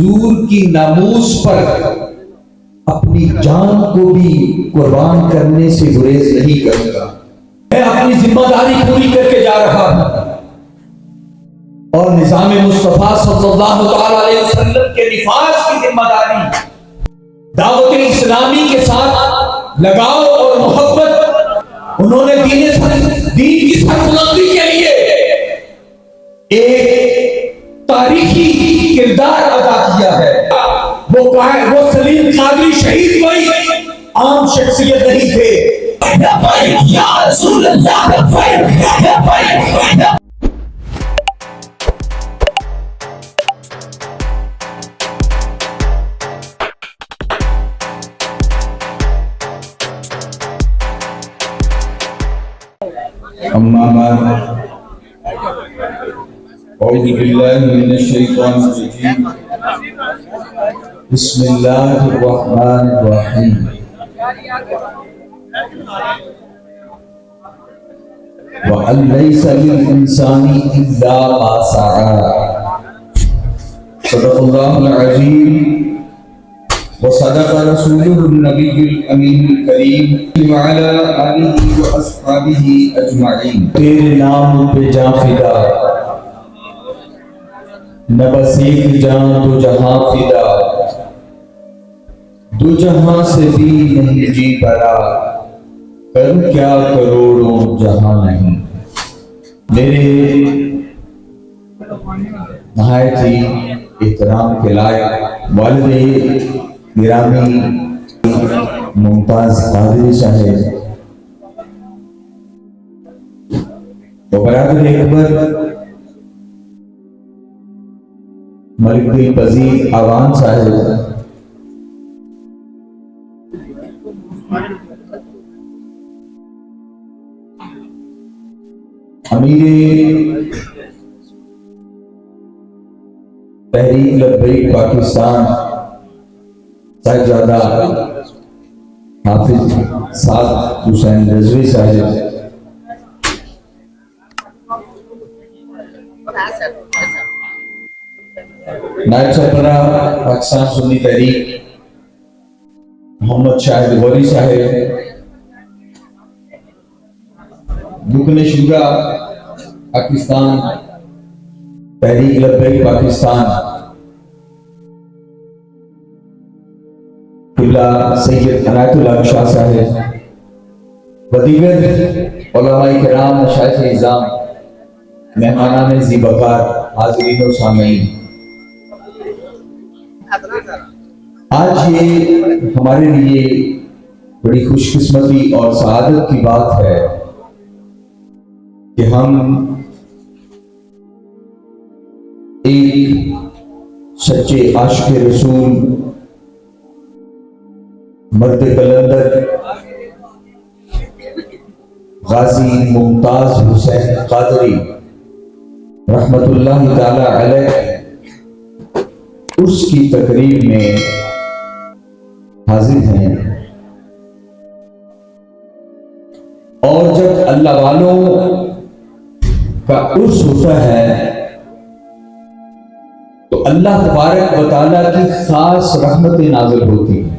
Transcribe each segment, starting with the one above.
हुजूर की नामूस पर अपनी जान को भी कुर्बान करने से गुरेज नहीं करूंगा। मैं अपनी जिम्मेदारी पूरी करके जा रहा हूं और निज़ाम मुस्तफा सल्लल्लाहु अलैहि वसल्लम के निफाज की जिम्मेदारी दावत इस्लामी के साथ लगाव और मोहब्बत उन्होंने दीन की सरबुलंदी के लिए एक तारीखी किरदार अदा किया है। वो सलीम कादरी शहीद कोई आम शख्सियत नहीं थे। अम्मा बाद औज़ु बिल्लाहि मिनश शैतानिर रजीम बिस्मिल्लाहिर रहमानिर रहीम व अलैसा लिल इंसानी इल्ला मा सआ सदक़ल्लाहुल अज़ीम व सदक़ रसूलुहुन नबियुल अमीनुल करीम व अला आलिहि व अस्हाबिहि अजमईन। तेरे नाम पे जां फिदा न बस एक जान दो जहां फिदा, दो जहां से भी नहीं जी पड़ा, करूं क्या करोड़ों जहां नहीं। मेरे नहायत ही एहतराम के लायक वालिदे गिरामी मुमताज कादरी साहब तो बराबर अकबर मलिक दिल पजीर आवान साहब, अमीर तहरीक लब्बैक पाकिस्तान साहिबजादा हाफिज साद हुसैन रिजवी साहब, नायब सरबरा पाकिस्तान सुन्नी तहरीक मोहम्मद शाहिद गौरी साहब, रुकन शुरा पाकिस्तान तहरीक लब्बैक पाकिस्तान किबला सैयद अनायतुल्लाह शाह साहब व दीगर उलमाए किराम मशाइख इज़ाम मेहमानान ज़ीबकार हाज़रीन व सामीन, आज ये हमारे लिए बड़ी खुशकिस्मती और सआदत की बात है कि हम एक सच्चे आशिक रसूल मर्द कलंदर गाजी मुमताज हुसैन कादरी रहमतुल्लाह ताला अलैह उसकी तकरीब में हाजिर हैं। और जब अल्लाह वालों का उर्स होता है तो अल्लाह तबारक व तआला की खास रहमतें नाज़िल होती हैं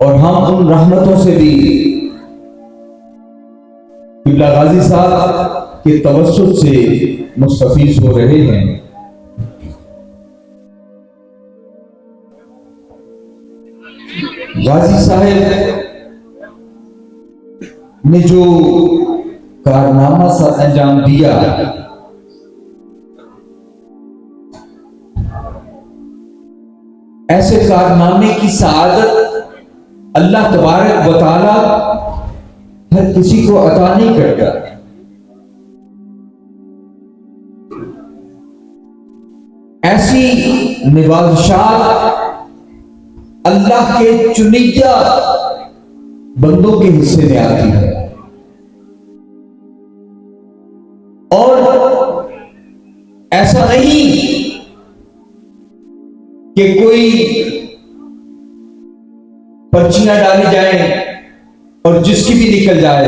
और हम उन रहमतों से भी किबला गाजी साहब के तवस्सुत से मुस्तफीज हो रहे हैं। गाजी साहब ने जो कारनामा सा अंजाम दिया, ऐसे कारनामे की सआदत अल्लाह तबारक व तआला हर किसी को अता नहीं करता। ऐसी निवाज़शात अल्लाह के चुनिंदा बंदों के हिस्से में आती है और ऐसा नहीं कि कोई पर्चियां डाली जाए और जिसकी भी निकल जाए।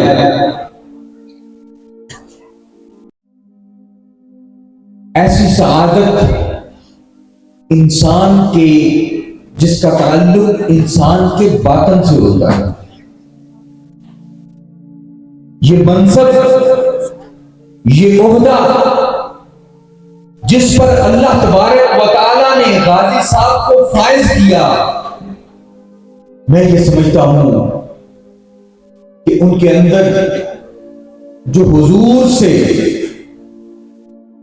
ऐसी सआदत इंसान के, जिसका ताल्लुक इंसान के बातन से होता है। ये मनसब, ये ओहदा जिस पर अल्लाह तबारक व तआला ने गाजी साहब को फायज किया, मैं ये समझता हूं कि उनके अंदर जो हुजूर से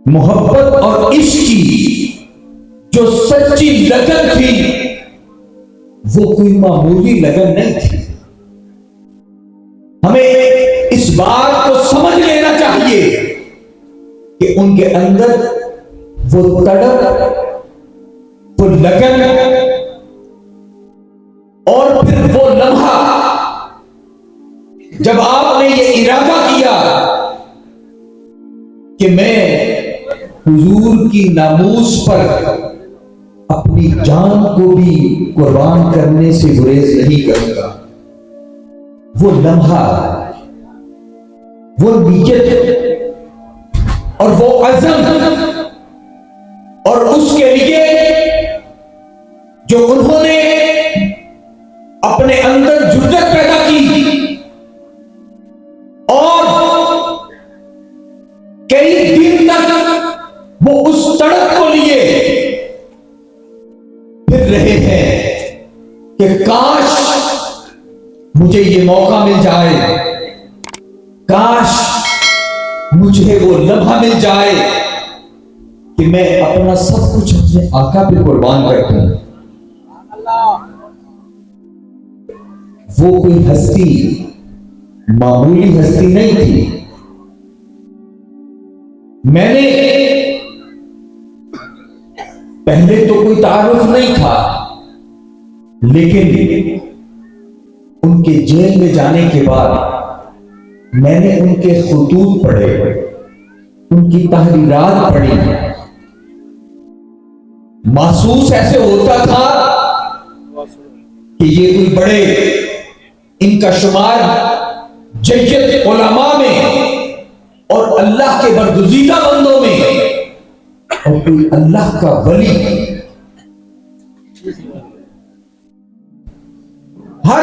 मोहब्बत और इश्क की जो सच्ची लगन थी, वो कोई मामूली लगन नहीं थी। हमें इस बात को समझ लेना चाहिए कि उनके अंदर वो तड़प, वो लगन और फिर वो लम्हा जब आपने ये इरादा किया कि मैं हुजूर की नामूस पर अपनी जान को भी कुर्बान करने से गुरेज नहीं करूंगा, वो लम्हा, वो नीयत और वो अज़म, और उसके लिए जो उन्होंने अपने अंदर जुर्रत पैदा की और कई दिन तक वो उस तड़प को लिए फिर रहे हैं कि काश मुझे ये मौका मिल जाए, काश मुझे वो लम्हा मिल जाए कि मैं अपना सब कुछ अपने आका पे कुर्बान कर दूं। वो कोई हस्ती, मामूली हस्ती नहीं थी। मैंने पहले तो कोई तारुफ नहीं था, लेकिन उनके जेल में जाने के बाद मैंने उनके खुतूत पढ़े, उनकी तहरीरात पढ़ी। महसूस ऐसे होता था कि ये कोई बड़े, इनका शुमार जय्यत उलमा में और अल्लाह के बरगुज़ीदा बंदों में, और कोई अल्लाह का वली। हर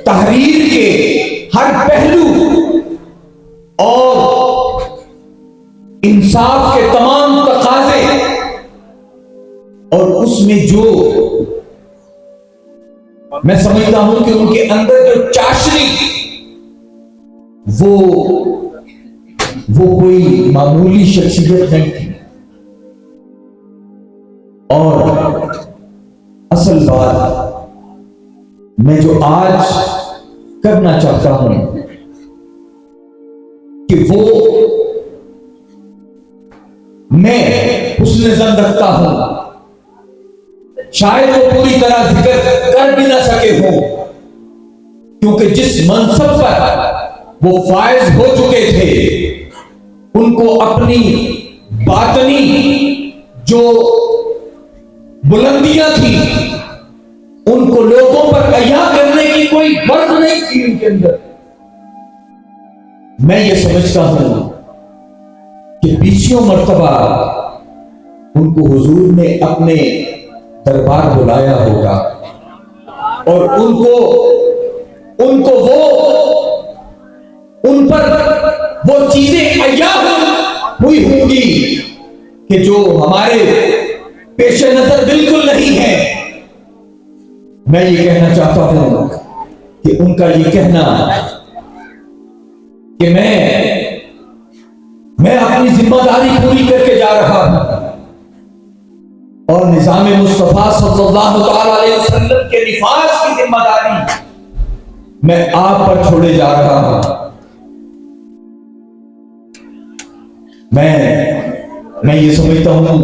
तहरीर के हर पहलू और इंसाफ के तमाम तकाजे और उसमें जो मैं समझता हूं कि उनके अंदर जो चाशनी, वो कोई मामूली शख्सियत नहीं थी। और असल बात मैं जो आज करना चाहता हूं कि वो मैं हुस्न ज़न रखता हूं, शायद वो पूरी तरह जिक्र कर भी ना सके हो, क्योंकि जिस मनसब पर वो फायज हो चुके थे, उनको अपनी बातनी जो बुलंदियां थी, उनको लोगों पर अया करने की कोई गर्ज नहीं थी उनके अंदर। मैं ये समझता हूं कि 20 मर्तबा उनको हुजूर ने अपने दरबार बुलाया होगा और उनको वो उन पर वो चीजें अया हुई होंगी कि जो हमारे पेश नजर बिल्कुल नहीं है। मैं ये कहना चाहता हूं कि उनका ये कहना कि मैं अपनी जिम्मेदारी पूरी करके जा रहा हूं और निज़ाम मुस्तफा सल्लल्लाहु अलैहि वसल्लम के निफाज की जिम्मेदारी मैं आप पर छोड़े जा रहा हूं। मैं ये समझता हूं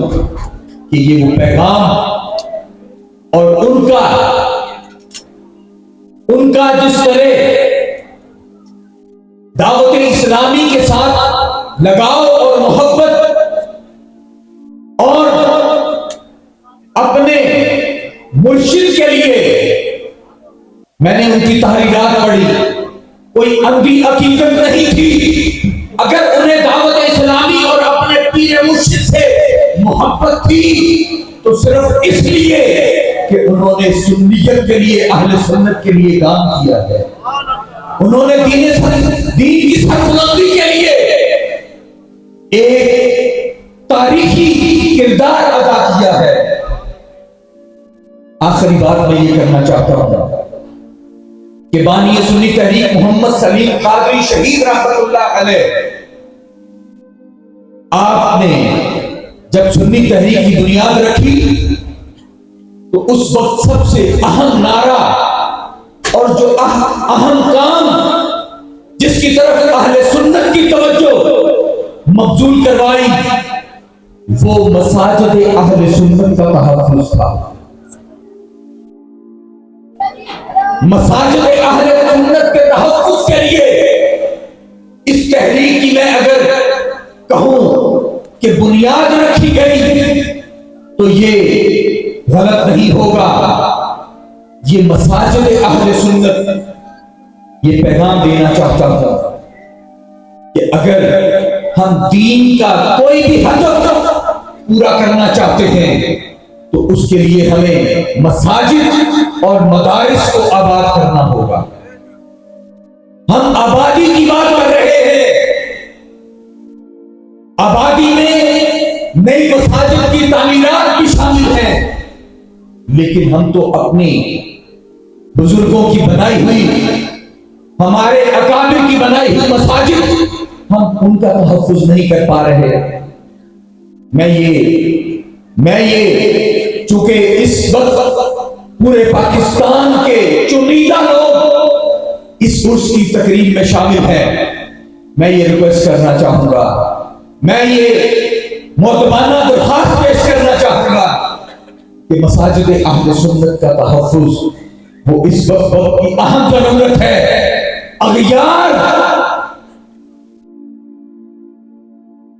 कि ये वो पैगाम और उनका जिस तरह दावत इस्लामी के साथ लगाव और मोहब्बत और अपने मुर्शिद के लिए मैंने उनकी तहरीरात पढ़ी, कोई अंधी हकीकत नहीं थी। अगर उन्हें दावत इस्लामी और अपने पीर मुर्शिद से मोहब्बत थी तो सिर्फ इसलिए कि उन्होंने सुन्नियत के लिए, अहले सुन्नत के लिए काम किया है। उन्होंने दीन की सरबुलंदी के लिए एक तारीखी किरदार अदा किया है। आखिरी बात मैं ये करना चाहता हूं कि बानी सुन्नी तहरीक मोहम्मद सलीम कादरी शहीद रहमतुल्लाह अलैह, आपने जब सुन्नी तहरीक की बुनियाद रखी तो उस वक्त सबसे अहम नारा और जो अहम काम जिसकी तरफ अहले सुन्नत की तवज्जो मबजूल करवाई वो मसाजिद अहले सुन्नत का तहफ़्फ़ुज़ था। मसाजिद अहले सुन्नत के तहफ़्फ़ुज़ के लिए इस तहरीक की मैं अगर कहूं कि बुनियाद रखी गई तो ये गलत नहीं होगा। ये मसाजिद अहले सुन्नत ये पैगाम देना चाहता हूं कि अगर हम दीन का कोई भी हदफ पूरा करना चाहते हैं तो उसके लिए हमें मसाजिद और मदारिस को आबाद करना होगा। हम आबादी की बात कर रहे हैं, आबादी में नई मसाजिद की तामीरात भी शामिल है, लेकिन हम तो अपने बुजुर्गों की बनाई हुई, हमारे अकाबिर की बनाई हुई मसाजिद हम उनका तहफ़्फ़ुज़ नहीं कर पा रहे। मैं ये चूंकि इस वक्त पूरे पाकिस्तान के चुनिंदा लोग इस उर्स की तकरीब में शामिल हैं, मैं ये रिक्वेस्ट करना चाहूंगा, मैं ये मोतबाना दरख्वास्त पेश करना चाहूंगा कि मसाजिद अहले सुन्नत का तहफ़्फ़ुज़ वो इस वक्त की अहम जरूरत है। अग़ियार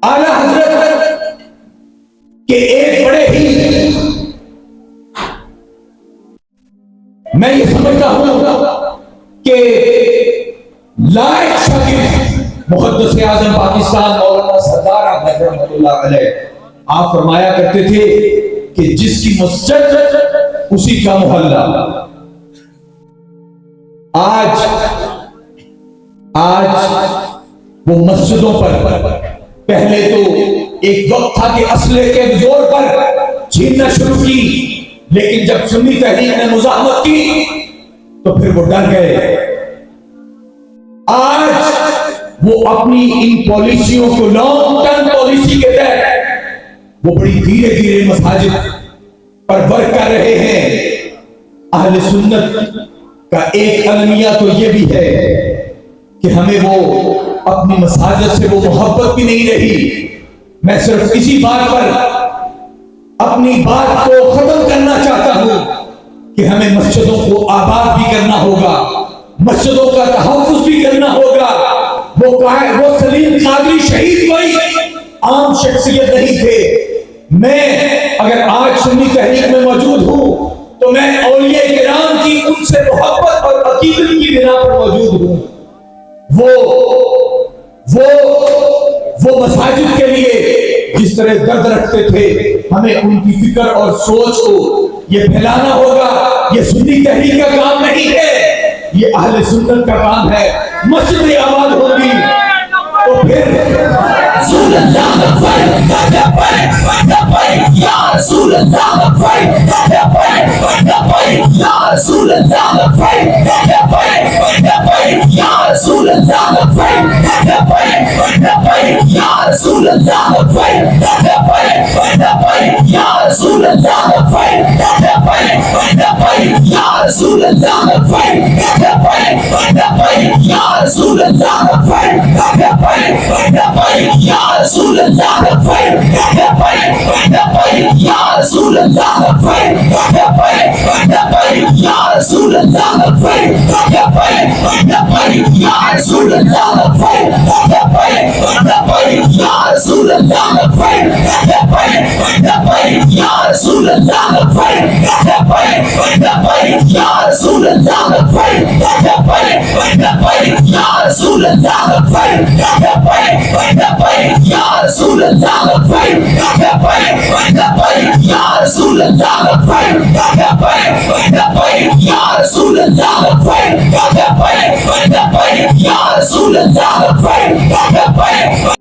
आला हज़रत के एक बड़े ही, मैं ये समझता हूं कि लायक शागिर्द मुक़द्दस आज़म पाकिस्तान मौलाना सरदार अहमद रहमतुल्लाह अलैह आप फरमाया करते थे कि जिसकी मस्जिद उसी का मोहल्ला। आज वो मस्जिदों पर पहले तो एक वक्त था कि असले के जोर पर छीनना शुरू की, लेकिन जब सुन्नी तहरीक ने मुज़ाहमत की तो फिर वो डर गए। आज वो अपनी इन पॉलिसियों को, लॉन्ग टर्म पॉलिसी के तहत वो बड़ी धीरे धीरे मसाजिद पर वर्क कर रहे हैं। अहले सुन्नत का एक अलमिया तो ये भी है कि हमें वो अपनी मसाजिद से वो मोहब्बत भी नहीं रही। मैं सिर्फ इसी बात पर अपनी बात को खत्म करना चाहता हूं कि हमें मस्जिदों को आबाद भी करना होगा, मस्जिदों का तहफ़्फ़ुज़ भी करना होगा। वो सलीम कादरी शहीद कोई आम शख्सियत नहीं थे। मैं अगर आज सुन्नी तहरीक में मौजूद हूं तो मैं औलिया किराम की उनसे मोहब्बत और अकीदत की बिना पर मौजूद हूं। वो मसाजिद के लिए जिस तरह दर्द रखते थे, हमें उनकी फिक्र और सोच को ये फैलाना होगा। ये सुन्नी तहरीक का काम नहीं है, ये अहले सुन्नत का काम है। मस्जिद आबाद होगी तो फिर Ya Rasulullah labbaik Ya Rasulullah labbaik Ya Rasulullah labbaik Ya Rasulullah labbaik Ya Rasulullah labbaik Ya Rasulullah labbaik